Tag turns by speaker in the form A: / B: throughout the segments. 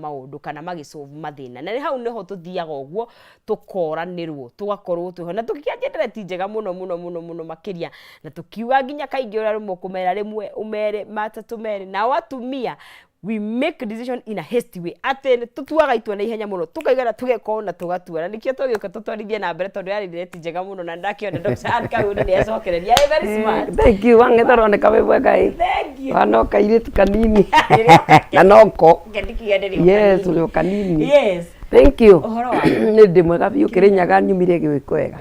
A: maundu kana magisolve mathina na hau niho tuthiaga uguo tukoranirwo tugakorwo tuho na tukianjendera ti njega muno makiria na tukiuga nginya kaingi ura rumwe kumera rimwe umere matatu mere na watumia we make a decision in a hasty way ate tutuaga itua na ihenya muno tukaigana tugeko na tugatua na nikio tugioka tutwarithie na mbere tondu yari direct njega muno na ndakiona Dr. Anka uyu ni acokereria very smart.
B: Thank you wangethorone kawe gai.
A: Thank you.
B: Wanoka iritu kanini na noko yes uri kanini
A: yes.
B: Thank you. Ni ndi mwega biu kirinyaga nyumire gwikwega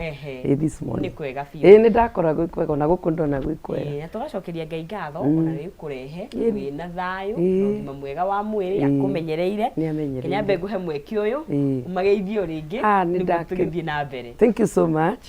B: this morning
A: ni kwega biu
B: ni ndakora gwikwega na gukundona gwikwega
A: na tugacokeria Ngai ngatho ona ri kurehe wina thayu ngima mwega wa mwiri akumenyereire kinya mbegu he mweki uyu umageithio ringi ni tugithie na mbere.
B: Thank you so much.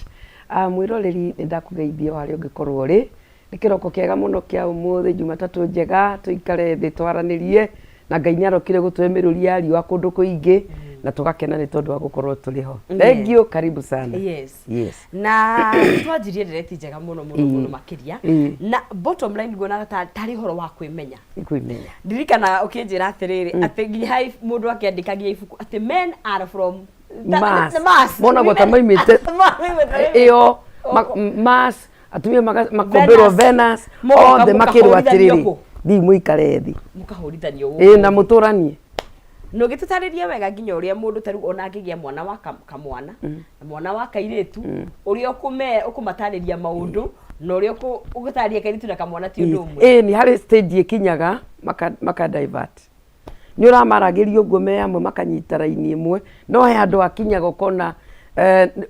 B: Mwiroreri ni ndakugeithia wari ungikorwo ri ni kiroko kiega muno kia umuthi Jumatatu njega tuikare thi twaranirie na Ngai nyarokire gutwemeruria riwa kundu kuingi na tugakena ni tondu wa gukorwo turiho. Thank you, karibu sana.
A: Yes.
B: Yes.
A: Na twajirie direct njega muno makiria na bottom line gona tari horo wa kwimenya.
B: Kwimenya.
A: Ndirikana ukinjira atiriri ati nginya hai mundu akiandikagia ibuku ati men are from
B: Mars. Mona gota maimite. Iyo Mars atumia makombero Venus othe makirwa atiriri thi muikare thi
A: mukahurithanio
B: na muturanie
A: no gitutariria wega nginya uria mundu taru ona angigia mwana wa kamwana na mwana wa kairitu uria ukumatariria maundu na uria ugutariria kairitu na kamwana ti undu umwe
B: ni hari stage ikinyaga maka divert ni uramaragirio guo me amwe makanyita raini imwe no he andu akinyaga ukona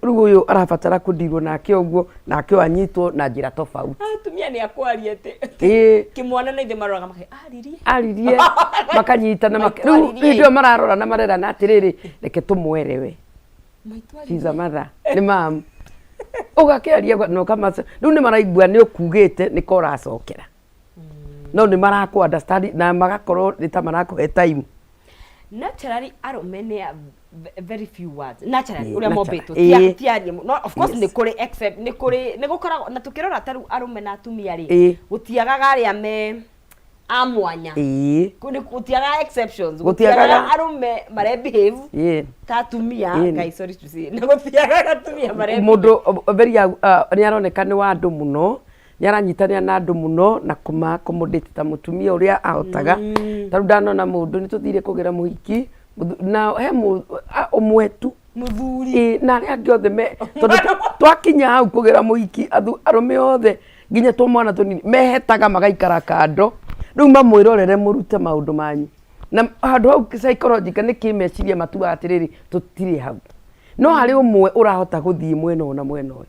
B: rugo uyu arabatara kundirwo nake uguo nake anyitwo na njira tofauti
A: atumia ni akwaria kimwana na ithe maroraga
B: aririe makanyita na ndio mararora na marera na atiriri reke tumwerewe ciza matha ni mam ugakiaria no kama riu ni maraigua ni ukugite ni ko racokera no ni maraku understand na magakorwo ni ta marakuhe time
A: naturally aromenia very few words naturally uria mobeto tiarie no of course ni kuri except ni gukora na tukirora taru arume na atumia ri gutiagaga aria me amwanya kuni gutiaga exceptions gutiagaga arume mare behave ta atumia guys sorry to say ni gutiagaga atumia mare
B: mundu very ni aroneka ni wa andu muno yaranyitania na andu muno na accommodate ta mutumia uria ahotaga taru ndanona mundu ni tuthire kugira muhiki na he umwetu
A: muthuri
B: na ria ngiothe tondu twakinya hau kugira muhiki arume othe nginya tumwana tunini mehetaga magaikara kando riu mamwirorere murute maundu manyu na handu hau psychological ni kimeciria matua atiriri tutiri hau no hari umwe urahota guthii mweno na mweno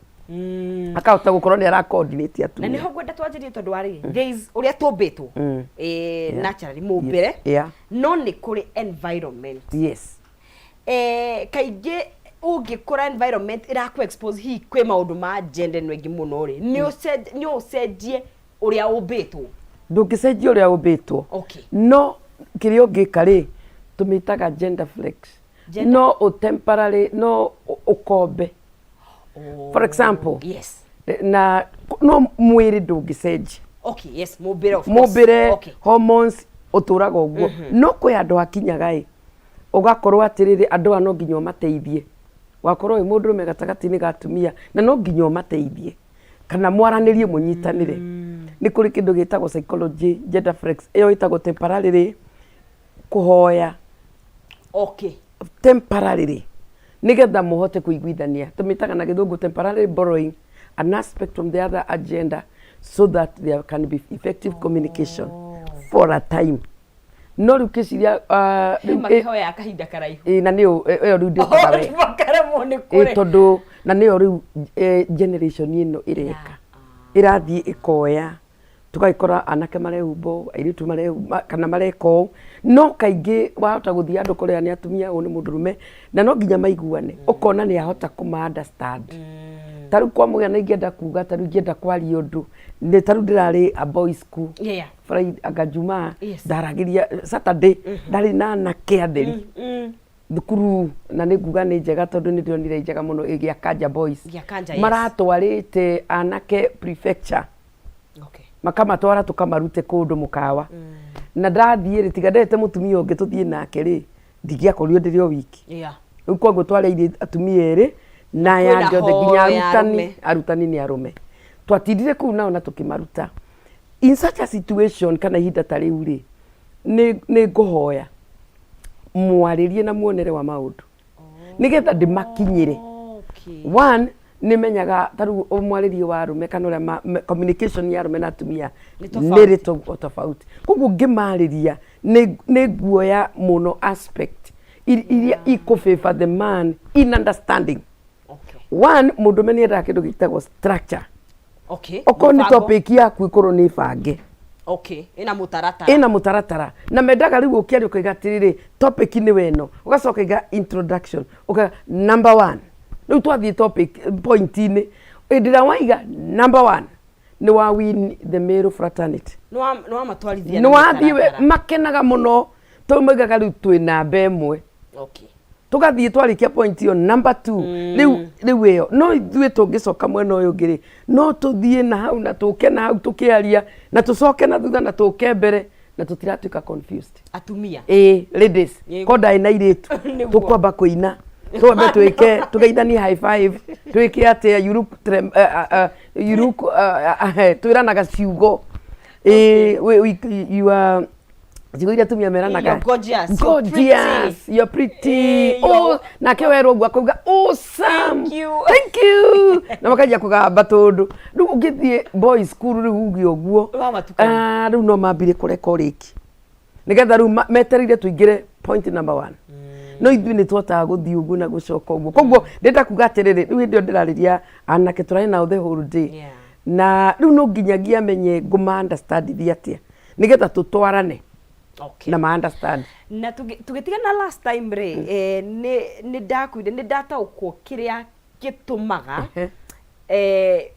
B: akahota gukorwo ni ara coordinate atu
A: na niho gwenda twanjirie tondu ari guys uria tumbitwo naturally mumbire no ni kuri environment
B: yes
A: kaingi ungikura environment iraku expose hi kwi maundu ma gender nwengi muno ri ni ucenjie uria umbitwo
B: ndungicenjia uria umbitwo no kirio ngikari tumitaga gender flex no temporary no ukombe for example
A: yes
B: na no mwiri ndungicenjia
A: yes mubire of course
B: mubire hormones uturaga uguo no kwi andu akinyaga ugakorwo atiriri andu no nginya mateithie wakorwo mundu me gatagati-ini gatumia na no nginya mateithie kana mwaranirie munyitanire ni kuri kindu gitagwo psychology gender flex iyo itagwo temporarily kuhoya temporarily nigetha muhote kuiguithania tumitaga na githungu temporarily borrowing an aspect from the other agenda so that there can be effective communication for a time no rukiciria
A: makihoya kahinda karaihu
B: na niyo iyo ndio kawe tondu na niyo riu generation ino ireka irathie ikoya tugaikora anake marehumbo airitu kana mareko no kaingi wahota guthia andu kuria ni atumia u ni mundurume na no nginya maiguane ukona ni ahota kuma understand taru kwa mugia na ingenda kuga taru ingenda kwari undu ni taru ndirari a boys school Friday agajuma ndaragiria Saturday ndari na anake atheri thukuru na ni nguga ni njega tondu ni ndionire njega muno igia Kanja boys maratwarite anake prefecture makamatwara tukamarute kundu mukawa na ndathie ri tiga ndete mutumia ungi tuthie nake ri ndigiakorio ndiri o wiki
A: yeah
B: riu koguo twareire atumia eri na ya njothe nginya arutani ni arume twatindire kuu nao na tukimaruta in such a situation kana ihinda ta riu ri ni nguhoya mwaririe na muonere wa maundu nigetha ndimakinyire one nimenyaga taru mwaririe wa arume kana ura communication ya arume na atumia ni ri tofauti koguo ngimariria ni guoya muno aspect iria iko favor the man in understanding. One, mundu meni enda kindu gitagwo structure. Oko ni topic yaku ikoro ni bange. Ina mutaratara. Na mendaga riu ukiaria ukigatirire topic ni weno. Ugacoka iga introduction. Number 1. Riu twathie topic point ini. Ndira waiga number 1 ni wa win the male fraternity.
A: No matwarithia.
B: No athiwe makenaga muno. Tumegaga riu twina mbemwe. Tugathie twarikia point yo number 2 riu iyo no ithuĩ tũngĩcoka mwena ũyũ ngiri no tũthie na hau na tũke na hau tũkĩaria na tũcoke na thutha na tũke mbere na tũtiratuĩka confused
A: atumia
B: ladies koda ina iritu tũkwamba kũina twambe twĩke tũgeithanie high five twĩke atĩa yuruku twĩranaga ciugo you are Jiguira tumia meranaga gorgeous you're pretty oh nake wero gwa kuga awesome thank you na makaja kugamba tondu riu ungithie boys school riu ugi oguo riu no mambire kureka uriki nigetha riu meterire tuingire point number 1 no ithui ni twataga guthii uguo na gucoka uguo koguo ndenda kuga atiriri riu ndio ndirariria anake turai na the whole day na riu no nginyagia menye nguma understand atia nigetha tutwarane na ma understand
A: na tugitigana last time re ni ndakuire ni data uko kiria gitumaga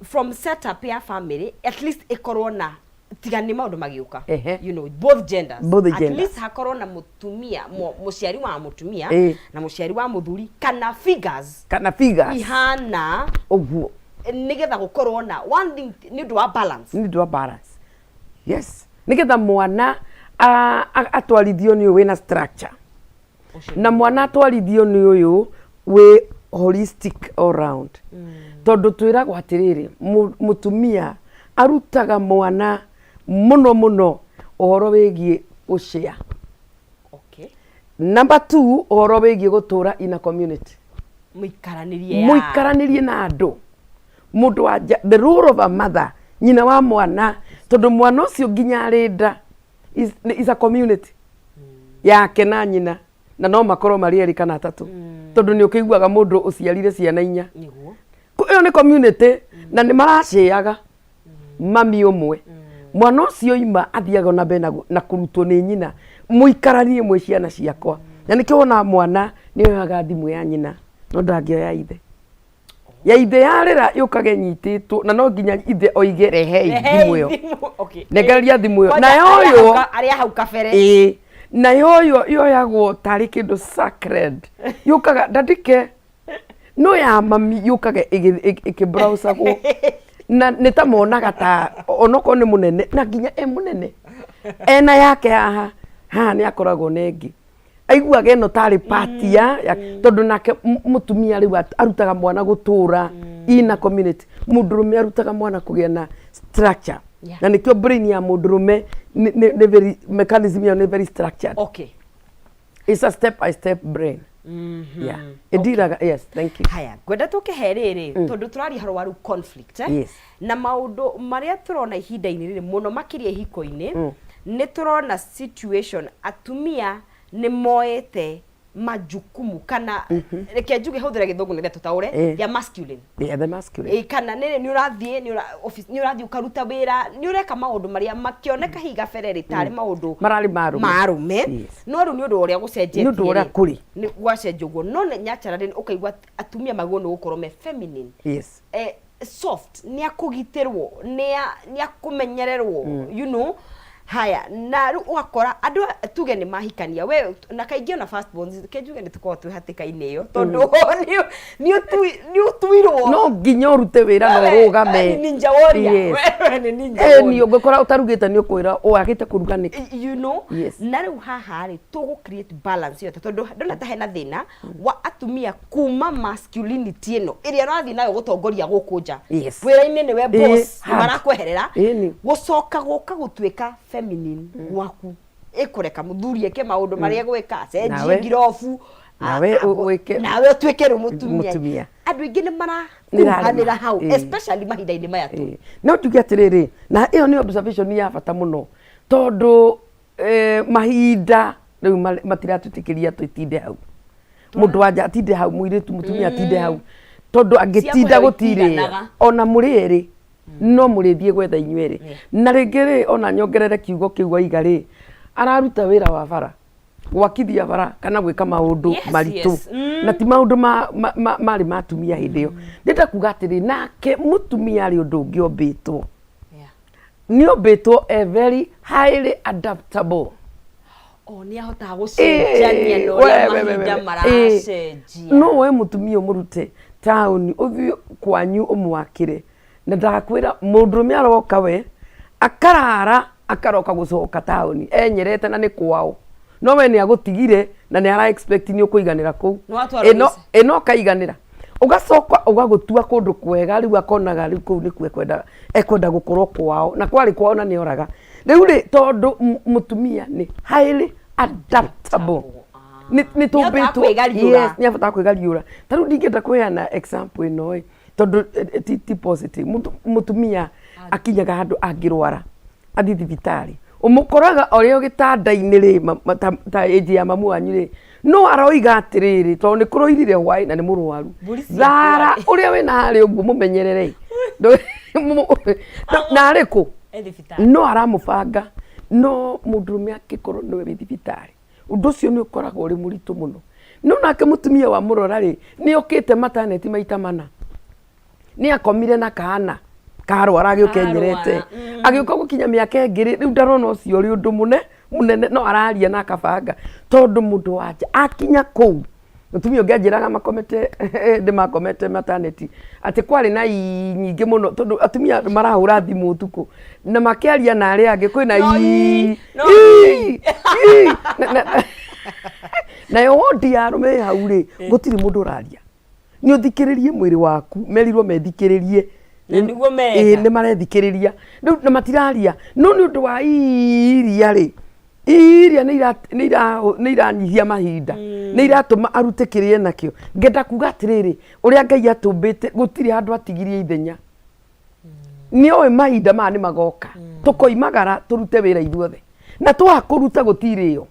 A: from setup ya family at least ikorwo na tigani maundu magiuka you know both genders at least hakorwo na mutumia muciari wa mutumia na muciari wa muthuri kana figures ihana
B: oguo
A: nigetha gukorwo na one thing ni ndu wa balance
B: yes nigetha mwana atwarithio ni wina structure na mwana atwarithio ni uyu we holistic all round tondu twiragwo atiriri mutumia arutaga mwana muno uhoro wigie ucia number 2 uhoro wigie gutura in a community muikaranirie na andu mundu wa the role of a mother nyina wa mwana tondu mwana ucio nginya arinda is a community yake na nyina na no makorwo mari eri kana atatu tondu ni ukiguaga mundu uciarire ciana 4 iyo ni community na ni maraciaga mami umwe mwana ucio ima athiaga na bena na kurutwo ni nyina muikaranie mwe ciana ciakwa na nikiona mwana ni oyaga thimu ya nyina no ndangioya ithe ya ithe yarera yukage nyititwo na no nginya ithe oige rehe thimu yo negaria thimu yo na yoyo
A: ari hau kabere
B: na yoyo yoyagwo tari kindu sacred yukaga ndandike no ya mami yukaga ikibrowsagwo na nitamonaga ta onoko ni munene na nginya munene ena yake haha ni akoragwo nengi aiguaga eno tari party ya tondu nake mutumia riu arutaga mwana gutura ina community mundurume arutaga mwana kugia na structure na nikio brain ya mundurume ne very mechanism ya ne very structured it's a step by step brain yeah ediraga yes thank you
A: haya gwenda tukiherere tondu turari harwaru conflict na maundu maria turona ihinda-ini riri muno makiria hiko-ini ni turona situation atumia ni moete majukumu kana reke njuge huthira githungu ni tutaure ya masculine
B: the masculine
A: kana ni urathie ni urathie ukaruta wira ni ureka maundu maria makioneka higa fereri tari maundu
B: marari
A: marume no ru ni undu uria gucenjetie
B: ni undu uria kuri
A: ni gwacenjugwo no ne naturally ukaigwa atumia magwo no gukorwo me feminine soft ni akugitirwo ni akumenyererwo you know haya na ru wakora andu tuge ni mahikania we na kaingi ona first born kenjuge ni tuko twihatika-ini iyo tondu ni utwirwo
B: no nginya urute wira no rugame
A: ninja warrior wewe ni ninja warrior
B: ni ungikora utarugite ni ukwira wagite kuruganika
A: you know na riu haha ri tugu create balance yote tondu ndona ta hena thina wa atumia kuma masculinity ino iria rathi nayo gutongoria gukunja wira-ini ni we boss marakweherera gucoka guka gutwika feminine gwaku ikureka muthuri eke maundu maria gwika cenjie ngirofu
B: nawe
A: utwike ru mutumia andu ingi ni marakuhanira hau especially mahinda-ini maya tu
B: no tuge atiriri na iyo ni observation ya bata muno tondu mahinda riu matiratuitikiria twitinde hau mundu wanja atinde hau muiritu mutumia atinde hau tondu angitinda gutiri ona muriri no murithie gwetha inyueri na ringiri ona nyongerere kiugo kiu igari araruta wira wa bara gwakithia bara kana gwika maundu maritu na ti maundu mari matumia hindi iyo ndita kuga atiri nake mutumia ari undu ungi ombitwo ni ombitwo a very highly adaptable
A: ni ahota gucenjania no ria mahinda maracenjia
B: no we mutumia umurute tauni uthii kwanyu umwakire na ndakwira mundurume aroka we akarara akaroka gucoka tauni enyerete na ni kwao no we ni agutigire na ni ara expect ni ukuiganira ku eno kaiganira ugacoka ugagutua kundu kwega riu akonaga riu ku ni ekwenda gukorwo kwao na kwari kwao na ni oraga riu ri tondu mutumia ni highly adaptable ni tumbitwo yes ni abata kwigariura taru ndingenda kuheana example ino tondu ti positive mutumia akinyaga handu angirwara athi thibitari umukoraga orio gitanda-ini ri ta age ya mamu wanyu ri no aroiga atiriri tondu ni kuroirire hwai na ni murwaru thara uria wina hari uguo mumenyerere na ariku no aramubanga no mundurume akikorwo ni we thibitari undu ucio ni ukoragwo uri muritu muno no nake mutumia wa murora ri ni okite maternity maita mana ni akomire na kana karwara agiukenyerete agiuka gukinya miaka ngiri riu ndarona ucio ri undu munene no araria na akabanga tondu mundu wanja akinya kuu mutumia ungianjiraga makomete makomete maternity ati kwari na nyingi muno tondu atumia marahura thimu utuku na makiaria na aria angi kwina na yo wodi arume hau ri gutiri mundu uraria ni uthikiririe mwiri waku merirwo methikiririe
A: niguo mega
B: ni marethikiriria riu na matiraria no ni undu wa iria ri iria ni iranyihia mahinda ni iratuma arute kirie nakio ngenda kuga atiriri uria Ngai atumbite gutiri handu atigirie ithenya ni oe mahinda ma ni magoka tukoimagara turute wira ithuothe na twakuruta gutirio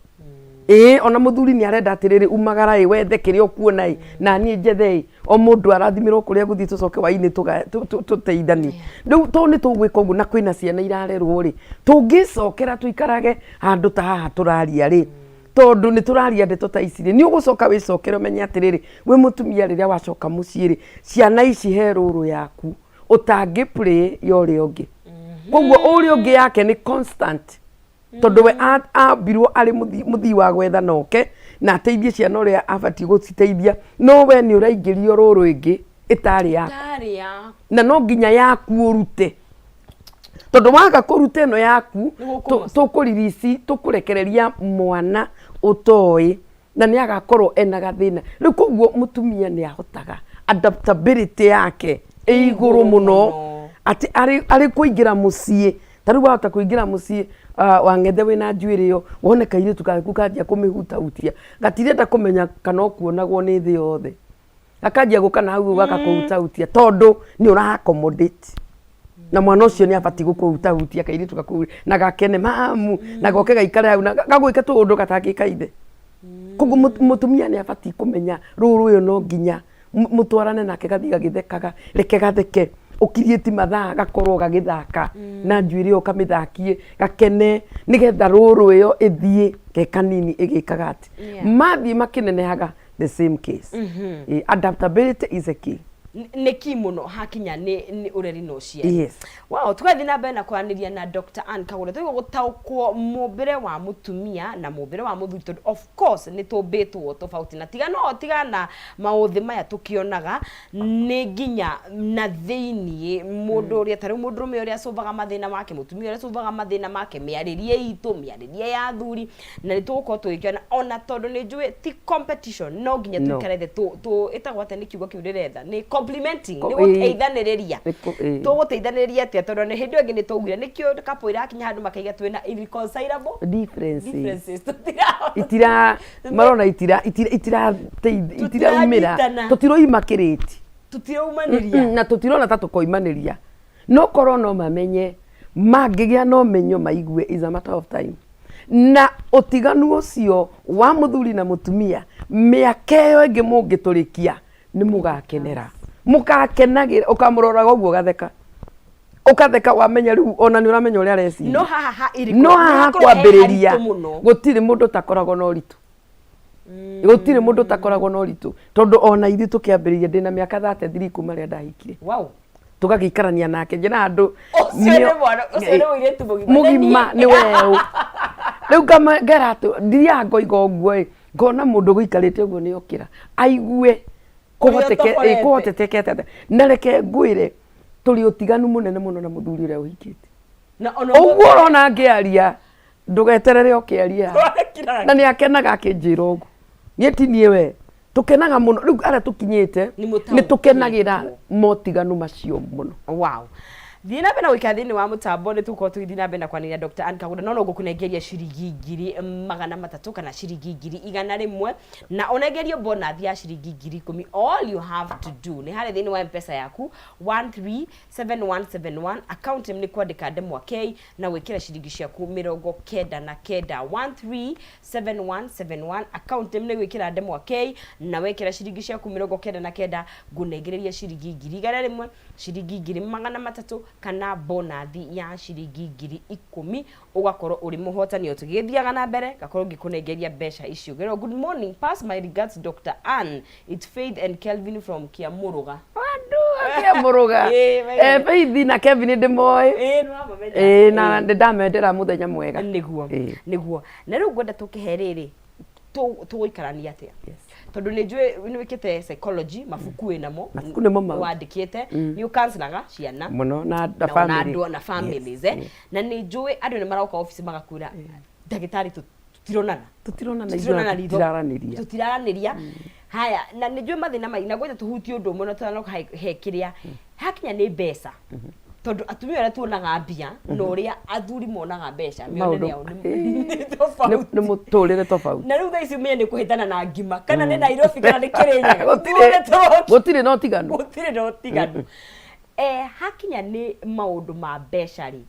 B: ona muthuri ni arenda atiriri umagara wethe kirio kuona na nie njethe o mundu arathimirwo kuria guthi tucoke waini tuteithani riu to ni tugwika uguo na kwina ciana irarerwo ri tungicokera tuikarage handu ta haha turaria ri tondu ni turaria ndeto ta ici ri ni ugucoka wicokere menye atiriri we mutumia riria wacoka mucii ri ciana ici he ruru yaku utangi play yori ungi koguo uri ungi yake ni constant tondu we ambirwo ari muthii wa gwetha noke na ateithie ciana uria abati guciteithia no we ni uraingirio ruru ingi itari yaku na no nginya yaku urute tondu waga kuruta ino yaku tukuririsi tukurekereria mwana utoi na ni agakorwo ena gathina riu koguo mutumia ni ahotaga adaptability yake iguru muno ati ari kuingira mucii tariu wahota kuingira mucii wang'ethe wina njuiri yo wone kairitu gaku kanjia kumihutautia gatirenda kumenya kana okuonagwo ni thi yothe gakanjia gukana hau gakakuhutautia tondu ni ura accommodate na mwana ucio ni abati gukuhutautia kairitu gaku na gakene mamu na goke gaikare hau na gagwike tundu gatangika ithe koguo mutumia ni abati kumenya ruru uyu no nginya mutwarane nake gathi gagithekaga reke gatheke ukirieti mathaa gakorwo gagithaka na njuiri ukamithakie gakene nigetha ruru iyo ithie ke kanini igikaga ati mathi makinenehaga the same case adaptability is a key
A: nä ki må no hakinya nä å reri no ciari.
B: Yes.
A: Wow, tũgathiĩ na mbere na kwaranĩria na Dr. Ann Kagũre tũgũo gũtaũkwo mũmbĩre wa mũtumia na mũmbĩre wa mũthuri tondũ of course nĩ tũmbĩtwo tofauti na tiga na maũthĩ maya tũkĩonaga nĩ nginya na thĩiniĩ mũndũ ũrĩa tarĩu mũndũrũme ũrĩa acũbaga mathĩna make mũtumia ũrĩa acũbaga mathĩna make mĩarĩrie itũ mĩarĩrie ya athuri na nĩ tũgũkorwo tũgĩkĩona ona tondũ nĩ njũĩ ti competition no nginya tũikare thĩ ĩtagwo atĩa nĩ kiugo kĩu ndĩretha nĩ complimenting nĩ gũteithanĩrĩria tũgũteithanĩrĩria atĩa tondũ nĩ hĩndĩ ĩngĩ nĩ twaugire nĩkĩo kapo irakinya handũ makaiga twĩna irreconcilable differences
B: marona itiraumĩra tũtiroimakĩrĩti
A: tũtiraumanĩria
B: na tũtirona ta tũkoimanĩria no korwo no mamenye mangĩgĩa na ũmenyo maigue is a matter of time na ũtiganu ũcio wa mũthuri na mũtumia mĩaka ĩyo ĩngĩ mũngĩtũrĩkia nĩ mũgakenera mũgakenagĩra ũkamũroraga ũguo ũgatheka wamenya rĩu ona nĩ ũramenya ũrĩa areciria no haha kwambĩrĩria gũtirĩ mũndũ takoragwo na ũritũ gũtirĩ mũndũ takoragwo na ũritũ tondũ ona ithuĩ tũkĩambĩrĩria ndĩna mĩaka 33 kuma rĩrĩa ndahikire tũgagĩikarania nake njĩra andũ mũgima nĩ weũ rĩu ngera ndirĩa ngoiga ũguo ngona mũndũ gũikarĩte ũguo nĩ okĩra aigue kũhotekete na reke ngwĩre tũrĩ ũtiganu mũnene mũno na mũthuri ũrĩa ũhikĩte ũguo ũrona ngĩaria ndũgeterere ũkĩaria na nĩ akenaga akĩnjĩra ũguo niĩ ti niĩ we tũkenaga mũno rĩu arĩa tũkinyĩte nĩ tũkenagĩra motiganu macio mũno.
A: Wow. Thiĩ na mbere na gũikara thĩinĩ wa mũtambo nĩ tũkorwo tũgĩthiĩ na mbere na kwaranĩria Dr. Ann Kagũre no gũkũnengeria ciringi 300 kana ciringi 100 na ũnengerio bonus ya ciringi 10,000. All you have to do nĩ harĩa thĩinĩ wa M-Pesa yaku 137171 account nĩ kwandĩka Ndemwa K na gwĩkĩra ciringi ciaku 99 137171 account nĩ gwĩkĩra Ndemwa K na wekĩra ciringi ciaku 99 ngũnengereria ciringi 100 ciringi 300 kana bonathi ya ciringi 10,000 ugakorwo uri muhotani otugithiaga na mbere gakorwo ngikunegeria mbeca icio. Good morning, pass my regards Dr. Ann. It's Faith and Kelvin from Kiamuruga.
B: Kiamuruga Faith na Kelvin ndimoy na ndamendera muthenya mwega
A: niguo na riu ngwenda tukiherere tuikarania atia tondu ni njue ni wikite psychology mabuku namo wandikite ni ukanselaga ciana
B: muno na
A: families na ni njue andu ni marauka office magakwira ndagitari tutiraraniria haya na ni njue mathina mai na gweta tuhutie undu muno tano he kiria hakinya ni mbeca tondu atumia ara tuonaga mbia no uria athuri monaga mbeca mionere yao
B: ni muturire tofauti
A: na riu thaici mie ni kuhitana na ngima kana ni Nairobi kana ni Kirinyaga
B: gutire no tiganu
A: hakinya ni maundu ma mbeca ri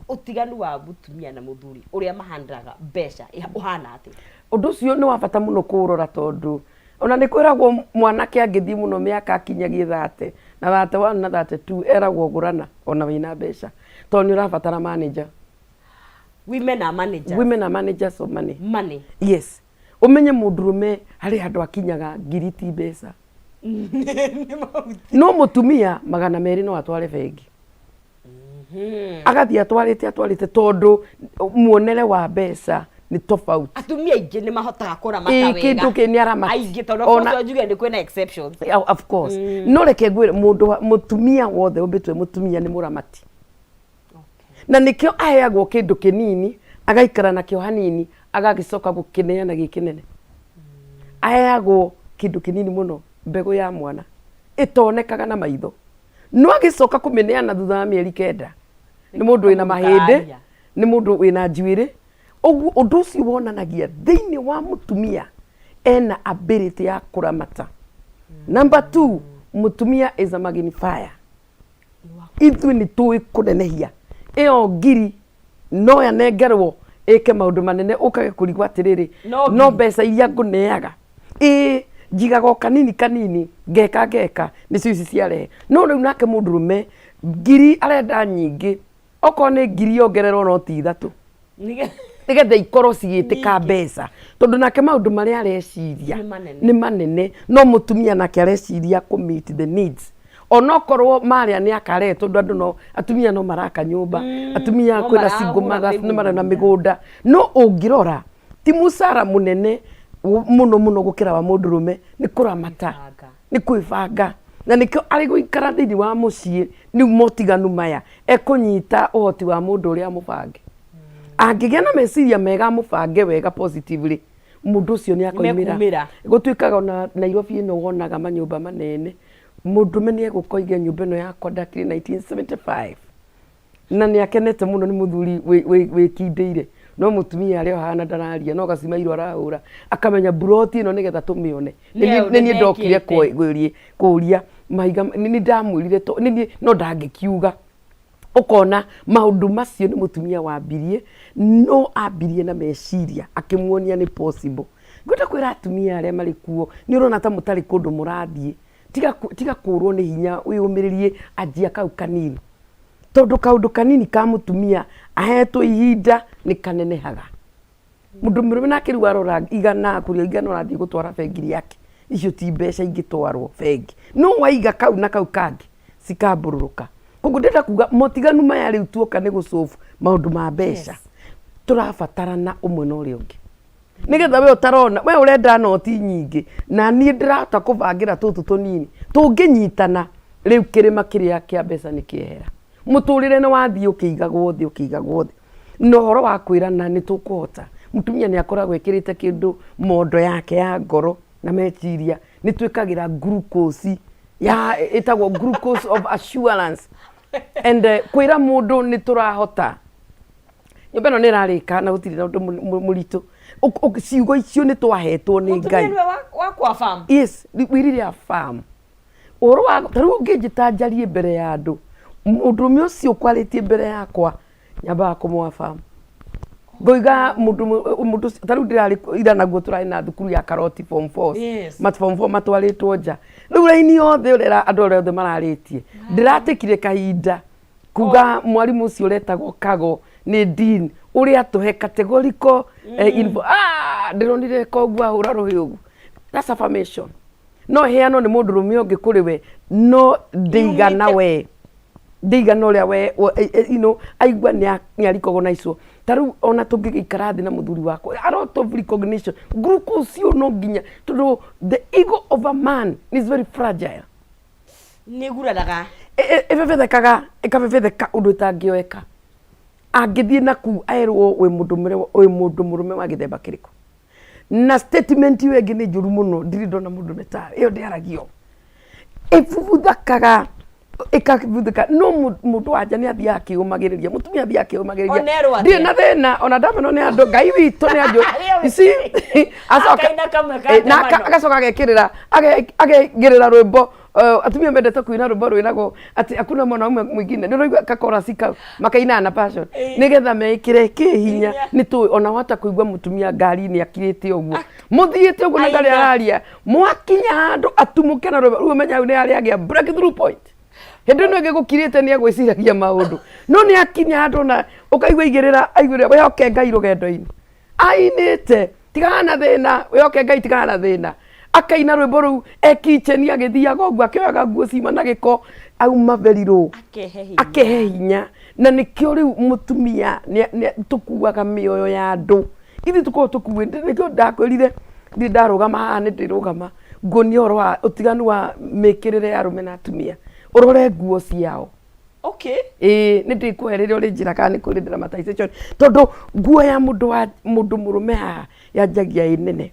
A: utiganu wa mutumia na muthuri uria mahandiraga mbeca uhana ati
B: undu ucio ni wa bata muno kurora tondu ona ni kwiragwo mwanake angithi muno miaka akinyagie 30 na 31 na 32 eragwo gurana ona wina mbeca tondu ni urabatara manager.
A: Women are
B: managers of money.
A: Yes.
B: Umenye mundurume hari handu akinyaga ngiriti mbeca no mutumia 200 no atware bengi agathia atwarite tondu muonere wa mbeca ni tofauti.
A: Atumia ingi ni mahotaga kuramata wega
B: kindu kini aramata
A: aingi tondu ona njuge ni kwina exceptions
B: of course no reke ngwire mutumia wothe umbitwe mutumia ni muramati na nikio aheagwo kindu kinini agaikara nakio hanini agagicoka gukineana gikinene aheagwo kindu kinini muno mbegu ya mwana itonekaga na maitho no agicoka kumineana thutha wa mieri 9 ni mundu wina mahindi ni mundu wina njuiri undu ucio wonanagia thiini wa mutumia ena ability ya kuramata. Number 2, mutumia is a magnifier. Ithu ni tui kunenehia iyo ngiri no ya nengerwo eke maundu manene ukage kurigwa atiriri no mbeca iria nguneaga njigaga kanini ngeka nicio ici ciarehe no riu nake mundurume ngiri arenda nyingi oko ni ngiri yongererwo no ti 3 nigetha ikorwo cigitika mbeca tondu nake maundu maria areciria ni manene no mutumia nake areciria ku meet the needs onokorwo maria ni akare tondu andu no atumia no maraka nyumba atumia kwina single mothers ni mara na migunda no ungirora ti musara munene muno gukira wa mundurume ni kuramata ni kwibanga na nikio ari guikara thiini wa mucii ni motiganu maya ekunyita uhoti wa mundu uria mubange angigia na meciria mega mubange wega positively mundu ucio ni akoimira gutuikaga na Nairobi ino wonaga manyumba manene mundu meni egukoige nyumba ino ya Kodakiri 1975 na ni akenete muno ni muthuri wikindeire no mutumia ari hana ndararia no gacima iro arahura akamenya buroti ino nigetha tumione ni ndokire kuria maiga ni ndamwirire to ni no ndangikiuga ukona maundu macio ni mutumia wambirie no ambirie na meciria akimuonia ni possible ngwenda kwira atumia aria mari kuo ni urona ta mutari kundu murathie tiga kurwo ni hinya uyumiririe ajia kau kanini tondu kaundu kanini ka mutumia ahetwo ihinda ni kanenehaga mundu murume nake riu arora igana kuria igana urathie gutwara bengi yake icio ti mbeca ingitwarwo bengi no waiga kau na kau kangi cikambururuka koguo ndenda kuga motiganu maya riu tuoka ni gucofu maundu ma mbeca turabatarana umwe na uria ungi nigetha we utarona we urenda noti nyingi na ni ndirahota kubangira tutu tunini tunginyitana riu kirima kiria kia mbeca ni kiehera muturire ni wathie ukigagwo thi no horo wa kwirana ni tukuhota mutumia ni akoragwo ekirite kindu mondo yake ya ngoro na meciria ni twikagira glucose ya itagwo glucose of assurance and kwira mundu ni turahota nyumba no ni rarika na gutiri na undu muritu ciugo icio ni twahetwo ni Ngai
A: mutumia wa kwa farm
B: yes we really are farm oro wa taru ungijitanjarie mbere ya andu mundu ucio kwaritie mbere yakwa nyamba kumwa farm ngoiga mundu taru ndirari ira naguo turai na thukuru ya Karoti form 4 mat form 4 matwaritwo nja riu raini yothe urera andu othe mararitie ndiratikire kahinda kuga mwarimu ucio uretagwo Kago ni dean uria tuhe categorical info ndironire koguo ahura ruhiugu that's affirmation no heano ni mundu rumio ngikuriwe no ndigana we ndigana uria we aigua ni arikogonaicio taru ona tungigikara thi na muthuri wako a lot of recognition glucose you no ginya to the ego of a man is very fragile
A: ni guradaga
B: efefethekaga ekafefetheka undu tangioeka angithie naku airwo we mundu murume wa githemba kiriko na statement iwe ngi ni njuru muno ndirindo mundu metari iyo ndiaragio efufuthakaga ikabuthika no mundu wanja ni athia akiumagiriria mutumia athia akiumagiriria ndi na thina ona ndameno ni andu Ngai witu ni andu isi asoka na agacoka agekirira rwimbo atumia mendete kuina rwimbo rwinagwo ati akuna mwana umwe mwingine ni roigwa kakora sika makaina na passion nigetha mekire kihinya ni tu ona wata kuigwa mutumia ngari ni akirite uguo muthiite uguo na ndari araria mwakinya handu atumuke na rwimbo menya ni ari agia breakthrough point hindi no ngigukirite ni agwiciragia maundu no ni akinya handu na ukaigwa igirira aigwira we oke Ngai rugendo-ini ainite tigana thina we oke Ngai tigana thina akaina rwimbo ru ekicheni agithiaga uguo akioyaga nguo cima na giko auma veriru akehe hinya na nikio riu mutumia tukuaga mioyo ya andu ithi tuko tukuwinde nikio ndakwirire ndi ndarugama haha ni ndirugama ngoni oro wa utiganu wa mikirire ya rume na atumia urore nguo ciao
A: okay
B: ni ndikuherire uri njira kana ni kuri dramatization tondu nguo ya mundu murume haha yanjagia inene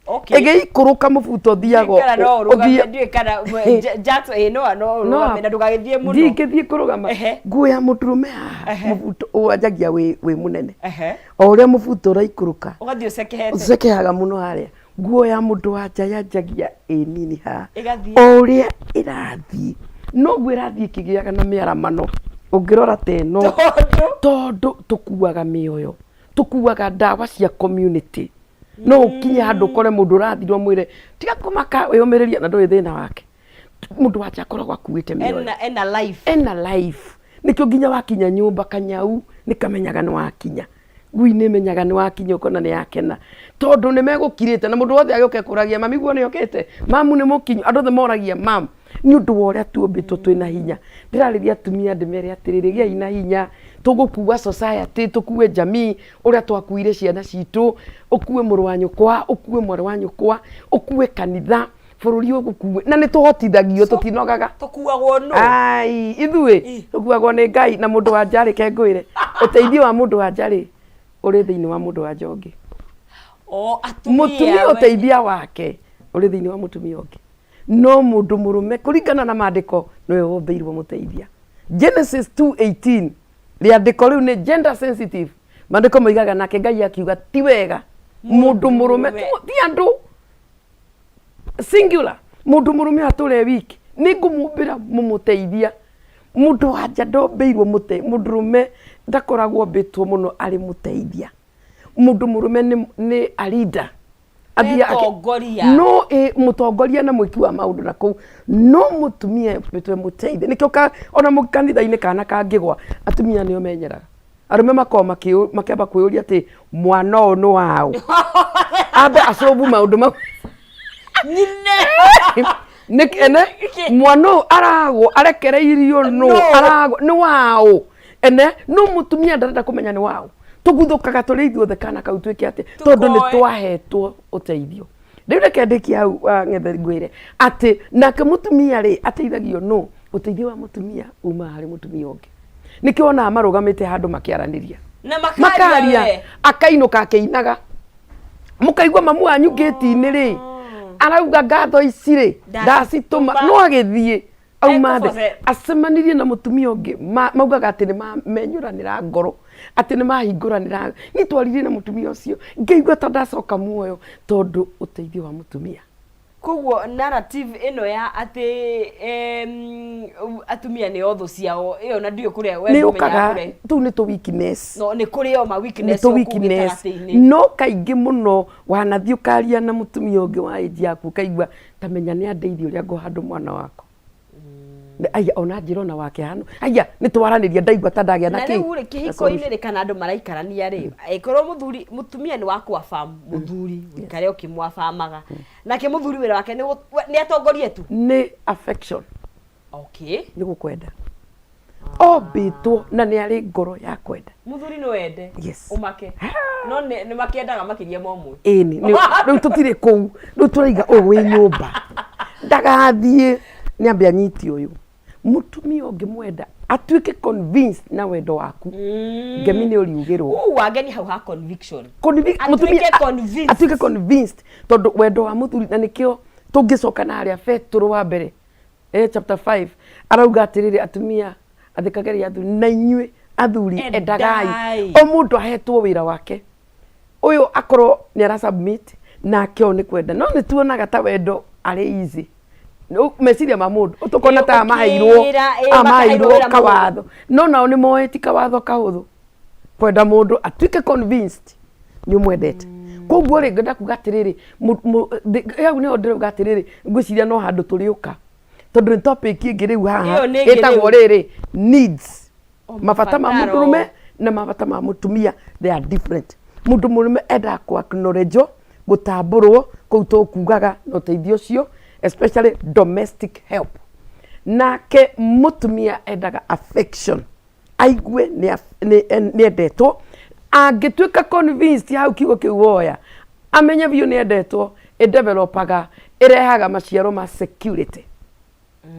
A: okay
B: egeikuruka mubuto thiago
A: uthie kana jato no mena ndugagithie muno
B: ndingithie kurugama nguo ya muturume mubuto wanjagia wi munene o uria mubuto uraikuruka
A: ugathie
B: ucekehaga muno haria nguo ya mundu wanja yanjagia nini ha o uria irathie no gwirathie kigiaga na miaramano ungirora teno tondu tukuaga mioyo tukuaga ndawa cia community no ukinye handu kore mundu rathirwo mwire tiga kumaka wiyumiriria na nduri thina wake mundu wacha koragwo akuite mioyo ena life nikio nginya wakinya nyumba kanyau nikamenyaga ni wakinya ngui ni menyaga ni wakinya ukona ni yakena tondu ni megukirite na mundu wothe agioke kuragia mami guo ni okete mamu ni mukinyu andu the moragia mam ni undu wa uria tuombitwo twina hinya ndirariria atumia ndimere atiriri giai na hinya tugukua society tukue jamii uria twakuire ciana citu ukue muru wa nyukwa ukue mwana wa nyukwa ukue kanitha bururi ugukue na nituhotithagio tutinogaga
A: tukuagwo no
B: ai ithui tukuagwo ni Ngai na mundu wa njari kengwire uteithio wa mundu wa njari uri thiini wa mundu wa njongi mutumia uteithia wake uri thiini wa mutumia ungi no mundu murume kuringana na maandiko nowe wombeirwo muteithia Genesis 2:18 riandiko riu ni gender sensitive maandiko moigaga nake Ngai akiuga ti wega mundu murume ti andu singular mundu murume ature wiki ningumumbira mumuteithia mundu anja ndombeirwo mundu rume ndakoragwo mbitwo muno ari muteithia mundu murume ni a leader no mutongoria na mwiki wa maundu na kou no mutumia bitwe muteithia nikio ona mukanitha-ini kana kangigwa atumia nio menyeraga arume makoma makiamba kwiyuria ati mwana uyu ni wao ambe acobu maundu mau ene mwana aragwo arekereirio no aragwo ni wao ene no mutumia ndarenda kumenya ni wao tuguthukaga turi ithuothe kana kau twike ati tondu ni twahetwo uteithio riu reke ndiki hau ng'ethe ngwire ati nake mutumia ri ateithagio no uteithio wa mutumia uma hari mutumia ungi nikio ona marugamite handu makiaraniria
A: na makaria
B: akainuka akeinaga mukaigwa mamu wanyu ngeti-ini ri arauga ngatho ici ri ndacituma no agithie auma the acemanirie na mutumia ungi maugaga ati ni mamenyuranira ngoro ati ni mahinguranira ni twaririe na mutumia ucio ngeigua ta ndacoka muoyo tondu uteithio wa mutumia
A: koguo narrative ino ya ati atumia ni otho ciao iyo na ndio kuria
B: we menya kure tu ni to weakness
A: no ni kuri o ma weakness
B: no kaingi muno wanathiukaria na mutumia ungi wa age yaku kaigua tamenya ni andeithio ria ngo handu mwana wako aya ona njirona wake hano aya nitwaraniria ndaigua ta ndagia na
A: ki na uri kihiko-ini ri kana andu maraikarania ri ikorwo mutumia ni wakwa farm muthuri wikare ukimwafamaga nake muthuri wira wake ni atongorie tu
B: ni affection
A: okay
B: ni gukwenda obitwo na ni ari ngoro ya kwenda
A: muthuri no wende umake no ni makiendaga makiria momwe
B: ni riu tutire kou riu turaiga wi nyumba ndagathie ni ambe anyiti uyu mutumia ungimwenda atuike convinced na wendo waku ngemi ni uriugirwo
A: wageni hau ha conviction
B: mutumia atuike convinced tondu wendo wa muthuri na nikio tungicoka na aria Petro wa mbere chapter 5 arauga atiriri atumia athikageria athuri na inyue athuri endagai o mundu ahetwo wira wake uyu akorwo ni ara submit na kio ni kwenda no ni tuonaga ta wendo ari easy no meciria ma mundu utukona ta amairwo kawatho no nao ni moeti kawatho kahuthu kwenda mundu atuike convinced ni mwendete koguo ri ngenda kuga atiriri yau ni ondirauga atiriri ngwiciria no handu turiuka tondu ni topic ingi riu haha itagwo riri needs mabata ma murume na mabata ma mutumia they are different mundu murume enda ku acknowledge gutamburwo kou tukugaga no teithio cio especially domestic help nake mutumia endaga affection aigue ni endetwo angituika convinced hau kiugo kiu woya amenye biu ni endetwo developaga irehaga maciaro ma security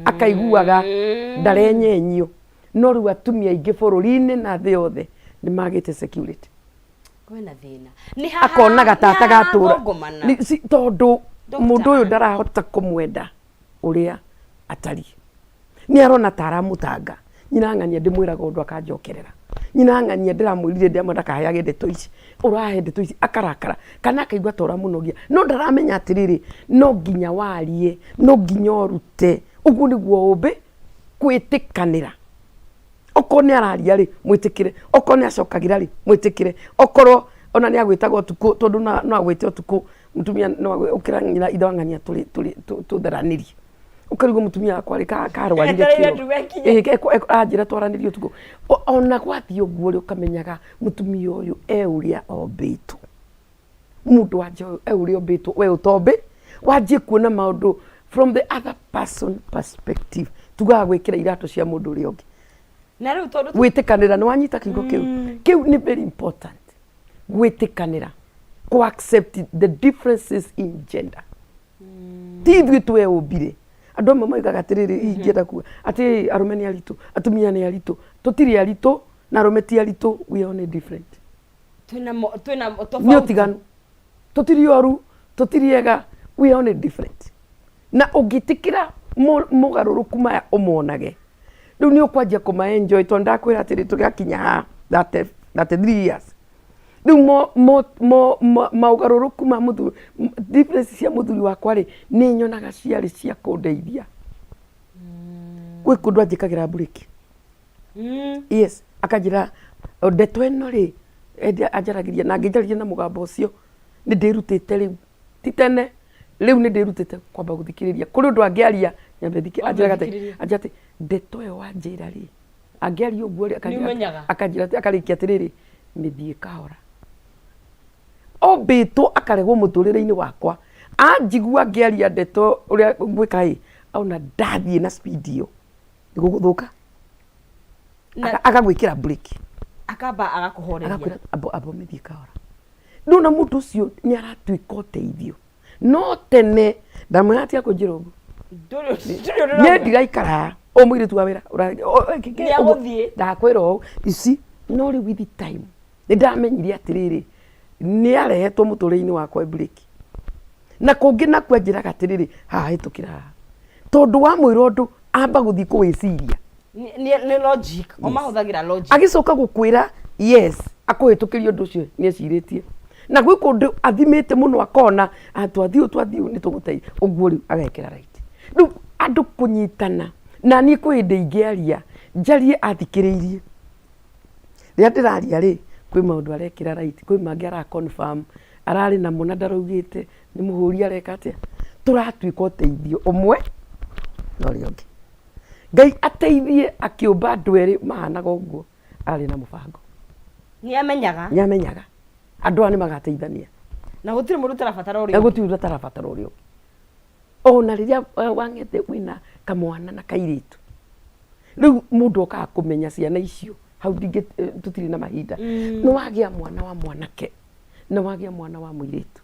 B: akaiguaga ndarenyenyio no riu atumia ingi bururi-ini na thi yothe ni magite security
A: kwena thina
B: ni akonaga tata gatura tondu mundu uyu ndarahota kumwenda uria atari ni arona taramutanga nyina ng'ania ndimwiraga undu akanjokerera nyina ng'ania ndiramwirire ndamwenda kahayage ndeto ici urahe ndeto ici akarakara kana akaigua tora munogia no ndaramenya atiriri no nginya warie no nginya urute uguo niguo umbi kwitikanira okorwo ni araria ri mwitikire okorwo ni acokagira ri mwitikire okorwo ona ni agwitaga utuku tondu no agwite utuku mutumia no ukira nyina ithang'ania tuli tutheranirie ukarigo mutumia akwa ri karwarire kiro ajira twaranirie utuku ona gwathi uguo ri ukamenyaga mutumia uyu uria ombitwo mundu wanje uria ombitwo we utombi wanjie kuona maundu from the other person perspective tugaga gwikira irato cia mundu uri ungi
A: na riu tondu
B: gwitikanira ni wanyita kiugo kiu ni very important gwitikanira ko accept the differences in gender tithu twe ubire andu amwe moigaga atiriri ingienda kuga ati arume ni aritu atumia ni aritu tutiri aritu na arume ti aritu we are only different
A: twina
B: ni otiganu tutiri oru tutiri ega we are only different na ugitikira mugaruruku maya umonage riu ni ukwanjia kuma enjoy to ndakwira atiri tugakinya that 3 years riu maugaruruku ma muthuri difference cia muthuri wakwa ri ni nyonaga ciari cia kundeithia gwi kundu anjikagira break yes akanjira ndeto ino ri anjaragiria na ngijaragia na mugambo ucio ni ndirutite riu titene riu ni ndirutite kwamba guthikiriria kuri undu angiaria nyambe thiki anjate ndeto yo wanjira ri angiaria uguo ri akanjira akarikia atiriri mithie kahora obito akaregwo muturire-ini wakwa anjigua ngiaria ndeto uria ngwika hi auna ndathie na speed iyo niguguthuka akagwikira break
A: akamba agakuhoreria
B: abo mithie kahora ndona mundu ucio ni aratuika uteithio no tene ndamwira atia kunjira uguo ni ndigaikara o mwiritu wa wira ndakwira o isi no riu with time ni ndamenyire atiriri ni arehetwo muturire-ini wakwa break na kungi nakwa njiraga atiriri haha hitukira tondu wa mwira undu amba guthii kuwiciria
A: ni logic o mahuthagira logic
B: agicoka gukwira yes akuhitukiria undu ucio ni eciritie na gwi kundu athimite muno akona twathiu ni tuguteithia uguo riu agekira right riu andu kunyitana na ni kwindi ingiaria njarie athikiriirie ria ndiraria ri kwi maundu arekira right kwi mangi ara confirm arari na muna ndaraugite ni muhuri areka atia turatuika uteithio umwe no riongi Ngai ateithie akiumba andu eri mahanaga uguo ari na mubango
A: ni amenyaga
B: andu ani magateithania
A: na gutiri mundu tarabatara uri
B: na gutiri tarabatara uri ona riria wangete wina kamwana na kairitu riu mundu okaga kumenya ciana icio hau ndingi tutiri na mahinda no wagia mwana wa mwanake no wagia mwana wa muiritu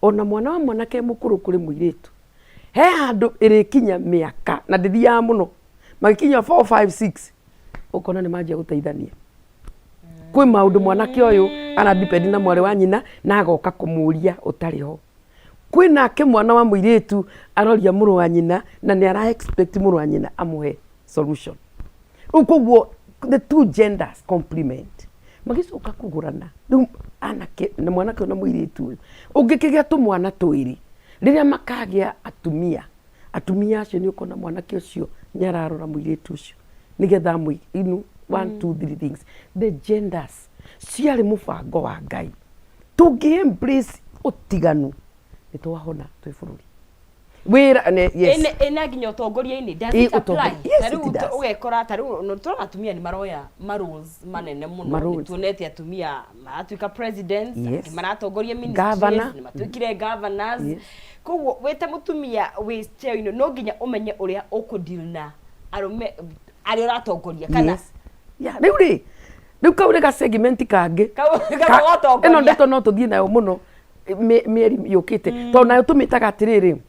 B: ona mwana wa mwanake mukuru kuri muiritu he handu irikinya miaka na ndithia muno magikinya 4 5 6 ukona ni manjia guteithania kwi maundu mwanake uyu ana depend na mwari wa nyina na agoka kumuria utari ho kwi nake mwana wa muiritu aroria muru wa nyina na ni ara expect muru wa nyina amuhe solution ukuguo the two genders complement magicoka kugurana riu anake na mwanake na muiritu ungikigia tu mwana twiri riria makagia atumia acio ni ukona mwanake ucio ni ararora muiritu ucio nigetha inu 1 2 3 things the genders ciari mubango wa Ngai tungi embrace utiganu ni twahona twi bururi wira yes
A: ene nginya utongoria-ini does it apply tariu ugekora tariu no tuna atumia ni maroya rules manene muno tuonete atumia maratuika presidents maratongoria ministries ni matuikire governors koguo wete mutumia wi cheo no nginya umenye uria ukudeal na arume ari uratongoria kana riu kaure ga segment kangi eno ndeto no tuthie nayo muno mieri yukite to nayo tumitaga atiriri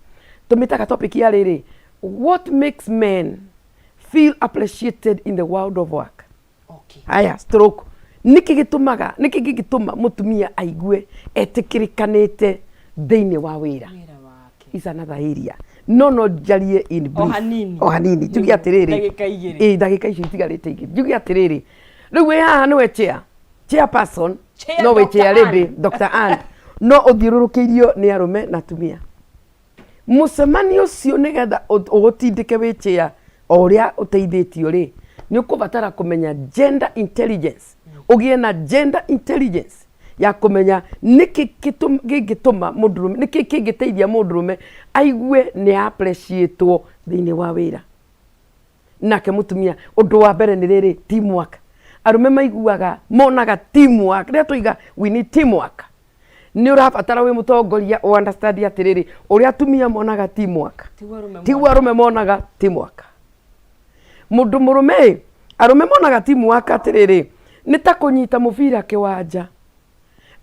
A: tumitaga topic ya riri what makes men feel appreciated in the world of work haya stroke niki gituma mutumia aigue etikirikanite thiini wa wira is another area no jarie in brief ohanini jugi atiriri dagika icio itigarite igi jugi atiriri riu we haha ni we chairperson no we chair lady Dr. Ann no uthiururukiirio ni arume na atumia mucemanio ucio nigetha ugutindike wi chair oria uteithitio ri ni ukubatara kumenya gender intelligence ugie na gender intelligence ya kumenya niki gituma mundurume niki kingiteithia mundurume aigue ni appreciatewo thiini wa wira nake mutumia undu wa mbere ni riri teamwork arume maiguaga monaga teamwork ria tuiga we need teamwork
B: nä å rabatara wä må tongoria understand atä å rä a atumia monaga ti mwaka tiguo arå me monaga ti mwaka må ndå må rå me arå me monaga ti mwaka atä rä rä nä ta kå nyita må bira kä wanja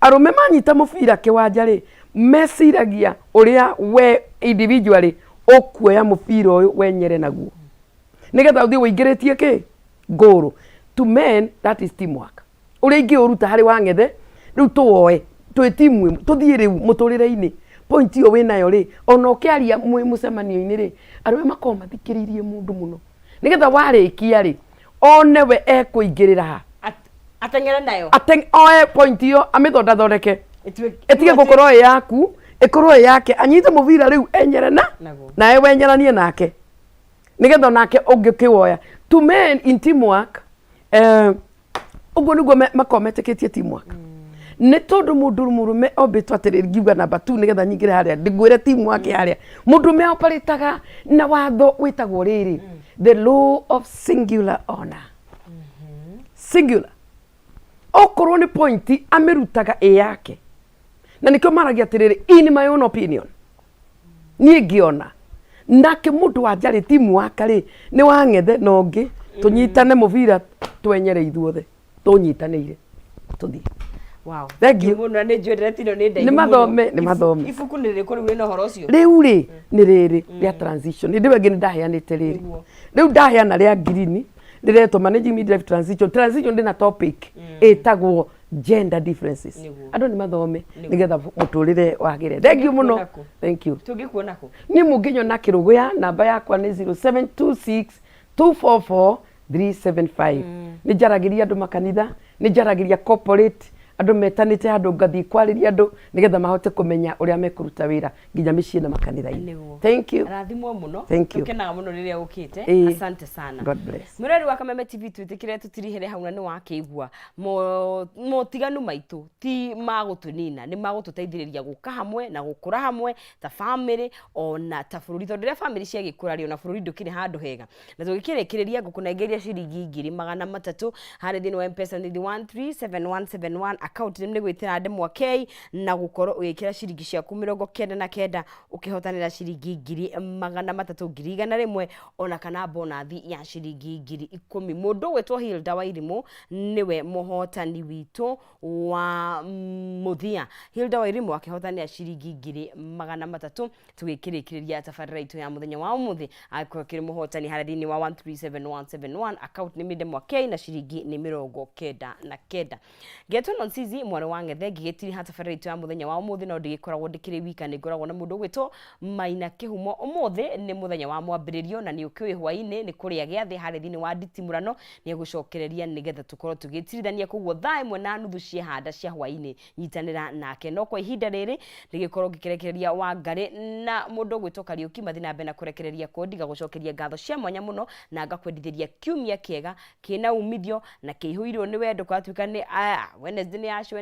B: arå me manyita må bira kä wanja rä meciragia å rä a we individually å kuoya må bira å yå wenyere naguo nä getha å thiä wå ingä rä tie kä ngå rå to men that is teamwork å rä a ingä å ruta harä wang'ethe rä u tå woe twä timu tå thiä rä u må tå rä re-inä point ä yo wä nayo rä ona å kä aria mwä må cemanio-inä rä arå me makorwo mathikä rä irie må ndå må no nä getha warä kia rä one we ekå ingä rä ra ha
A: ateng'ere nayo
B: oe point ä yo amä thondeke ätige gå korwo ä yaku ä korwo ä yake anyite må bira rä u enyere nae wenyeranie nake nä getha onake å ngä kä woya to men in teamwork å guo nä guo makorwo metä tie teamwork nä tondå må ndå må rå me ombä two atä rä ngiuga namba 2 nä getha nyingä re harä a ndä ngwä re teamwork harä a må ndå me oparĩtaga na watho wä tagwo rä rä the law of singular honor singular okorwo nä point amä rutaga ä yake na nä kä o maragia atä rä rä in my own opinion niä ngä ona nake må ndå wanjarä timu waka rä nä wang'ethe na å ngä tå nyitane må bira twenyere ithuothe tå nyitanä ire tå thiä nä mathome
A: ibuku nä rä kå rä u rä na å horo å cio
B: rä u rä nä rä rä rä a transition nä ndä wengä nä ndaheanä te rä rä u ndaheana rä a ngirini rä retwo managing midlife transition ndä na topic ĩtagwo gender differences andå nä mathome nä getha må tå rä re wagä re thengiå må no niä må ngä nyona kä rå gå ya namba yakwa nä 0726 244 375 nä njaragä ria andå makanitha nä njaragä ria corporate andå metanä te handå ngathiä kwarä ria andå nä getha mahote kå menya å rä a mekå ruta wä ra nginya mä ciä na makanitha-inä
A: rathimwo må no tå kenaga må no rä rä a å kä te asante sana må reri wa Kameme TV twä tä kä re tå tirihä re hau na nä wakä igua motiganu maitå ti magå tå nina nä magå tå teithä rä ria gå ka hamwe na gå kå ra hamwe ta bamä ona ta bå rå ri tondå rä a bamä ciagä kå ra rä ona bå rå ri ndå kä rä handå hega na tå gä kä rä kä rä ria ngå kå nengeria ciringi 2,300 harä thä inä wa M-Pesa nä 137171 account nä gwä tä ra ndemwa K na gå korwo å gä kä ra ciringi ciaku 99 å kä hotanä ra ciringi 300 1,100 ona kana bonathi ya ciringi 10,000 må ndå gwä two Hilda Wairimå nä we må hotani witå wa må thia Hilda Wairimå akä hotanä ra ciringi 300 tå gä kä rä kä rä ria tabarä ra itå ya må thenya wa å må thä akä kä rä må hotani harä thä inä wa 137171 account nä mä ndemwa K na ciringi nä 99 getwo Nonsizi mwarä wa ng'ethe ngä gä tiri tabarä ra itå ya må thenya wa å må thä no ndä gä koragwo ndä kä rä wika nä ngoragwo na må ndå gwä two Maina Kä å må thä nä må thenya wa mwambä rä rio na nä å kä wä hwainä nä kå rä a gä athä harä thä inä wa nditimå nä egå cokereria nä getha tå korwo tå gä tirithania koguo thaa ĩmwe na nuthu cia handa cia hwainä nyitanä ra nake no kwa ihinda rä rä rä gä korwo ngä kerekereria wa ngarä na må ndå gwä two Kariuki mathä na mbere na kå rekereria kondi gagå cokeria ngatho cia mwanya må no na ngakwendithä ria kiumia kä ega kä na umithio na kä ihå irwo nä wendo kwatuä ka nä Wednesday nä yacio